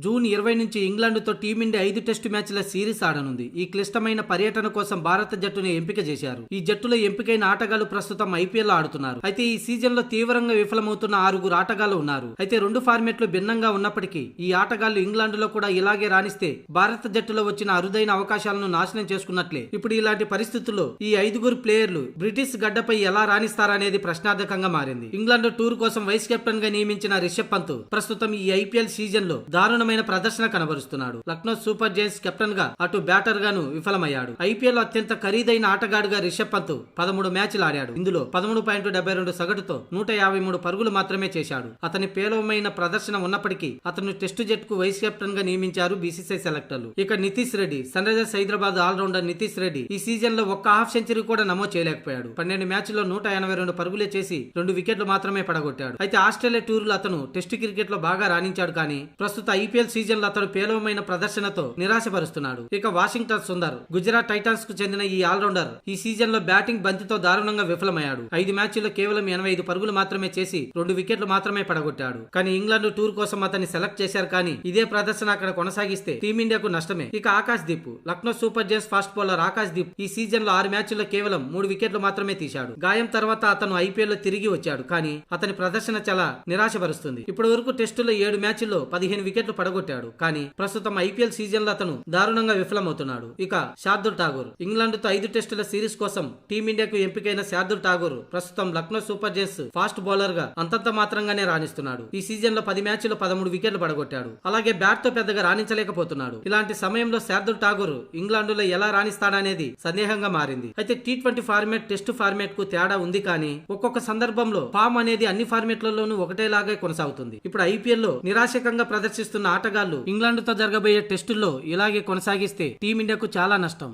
June 20 నుంచి ఇంగ్లాండ్తో team India 5 test మ్యాచ్ల series ఆడనుంది. ఈ క్లిష్టమైన పర్యటన కోసం భారత జట్టును ఎంపిక చేశారు. ఈ జట్టులో ఎంపికైన ఆటగాళ్లు ప్రస్తుతం ఐపీఎల్ ఆడుతున్నారు. అయితే ఈ సీజన్ లో తీవ్రంగా విఫలమవుతున్న 6 ఆటగాళ్లు ఉన్నారు. అయితే 2 ఫార్మాట్లు భిన్నంగా ఉన్నప్పటికీ ఈ ఆటగాళ్లు ఇంగ్లాండ్లో కూడా ఇలాగే రాణిస్తే భారత జట్టులో వచ్చిన అరుదైన అవకాశాలను నాశనం చేసుకున్నట్లే. ఇప్పుడు ఇలాంటి పరిస్థితుల్లో ఈ 5 ప్లేయర్లు బ్రిటిష్ గడ్డపై ఎలా రాణిస్తారనేది ప్రశ్నార్థకంగా మారింది. ఇంగ్లాండ్ టూర్ కోసం వైస్ కెప్టెన్ గా నియమించిన రిషబ్ పంత్ ప్రస్తుతం ఈ ఐపీఎల్ సీజన్ లో దారుణమైన ప్రదర్శన కనబరుస్తున్నాడు. లక్నో సూపర్ జైంట్స్ కెప్టెన్ గా అటు బ్యాటర్ గాను విఫలమయ్యాడు. ఐపీఎల్ అత్యంత ఖరీదైన ఆటగాడుగా రిషబ్ పంత్ 13 మ్యాచ్లు ఆడాడు. ఇందులో 13.72 సగటుతో 153 పరుగులు మాత్రమే చేశాడు. అతని పేలవమైన ప్రదర్శన ఉన్నప్పటికీ అతను టెస్టు జట్టుకు వైస్ కెప్టెన్ గా నియమించారు బీసీసీఐ సెలెక్టర్లు. ఇక Nitish Reddy, Sunrisers Hyderabad all rounder Nitish Reddy ఈ సీజన్ లో ఒక్క హాఫ్ సెంచరీ కూడా నమోదు చేయలేకపోయాడు. 12 మ్యాచ్ల్లో 182 పరుగులే చేసి 2 వికెట్లు మాత్రమే పడగొట్టాడు. అయితే ఆస్ట్రేలియా టూర్ లో అతను టెస్టు క్రికెట్ లో బాగా రాణించాడు. కానీ ప్రస్తుత ఐపీఎల్ సీజన్ లో అతడు పేలవమైన ప్రదర్శనతో నిరాశపరుస్తున్నాడు. ఇక వాషింగ్టన్ సుందర్, గుజరాత్ టైటాన్స్ కు చెందిన ఈ ఆల్రౌండర్ ఈ సీజన్ లో బ్యాటింగ్ బంతితో దారుణంగా విఫలమయ్యాడు. 5 మ్యాచ్ల్లో కేవలం 85 పరుగులు మాత్రమే చేసి 2 వికెట్లు మాత్రమే పడగొట్టాడు. కానీ ఇంగ్లాండ్ టూర్ కోసం అతన్ని సెలెక్ట్ చేశారు. కానీ ఇదే ప్రదర్శన అక్కడ కొనసాగిస్తే టీమిండియాకు నష్టమే. ఇక Akash Deep, Lucknow super Giants fast bowler Akash Deep ఈ సీజన్ లో 6 మ్యాచ్ల్లో కేవలం 3 వికెట్లు మాత్రమే తీశాడు. గాయం తర్వాత అతను ఐపీఎల్ లో తిరిగి వచ్చాడు. కానీ అతని ప్రదర్శన చాలా నిరాశపరుస్తుంది. ఇప్పటి వరకు టెస్టులో 7 మ్యాచ్ల్లో 15 వికెట్లు పడగొట్టాడు. కానీ ప్రస్తుతం ఐపీఎల్ సీజన్ లో అతను దారుణంగా విఫలమవుతున్నాడు. ఇక శార్దుల్ ఠాగూర్, ఇంగ్లాండ్ తో 5 టెస్టుల సిరీస్ కోసం టీమిండియాకు ఎంపికైన శార్దుల్ ఠాగూర్ ప్రస్తుతం Lucknow super Giants fast bowler గా అంతంత మాత్రంగానే రాణిస్తున్నాడు. ఈ సీజన్ లో 10 మ్యాచ్ల్లో 13 వికెట్లు పడగొట్టాడు. అలాగే బ్యాట్ తో పెద్దగా రాణించలేకపోతున్నాడు. ఇలాంటి సమయంలో శార్దుల్ ఠాగూర్ ఇంగ్లాండ్ లో ఎలా రాణిస్తాడనేది సందేహంగా మారింది. అయితే T20 ఫార్మాట్ టెస్ట్ ఫార్మాట్ కు తేడా ఉంది. కానీ ఒక్కొక్క సందర్భంలో ఫామ్ అనేది అన్ని ఫార్మాట్లలోనూ ఒకటేలాగే కొనసాగుతుంది. ఇప్పుడు ఐపీఎల్ లో నిరాశకంగా ప్రదర్శిస్తున్న ఆటగాళ్లు ఇంగ్లాండ్ తో జరగబోయే టెస్టుల్లో ఇలాగే కొనసాగిస్తే టీమిండియాకు చాలా నష్టం.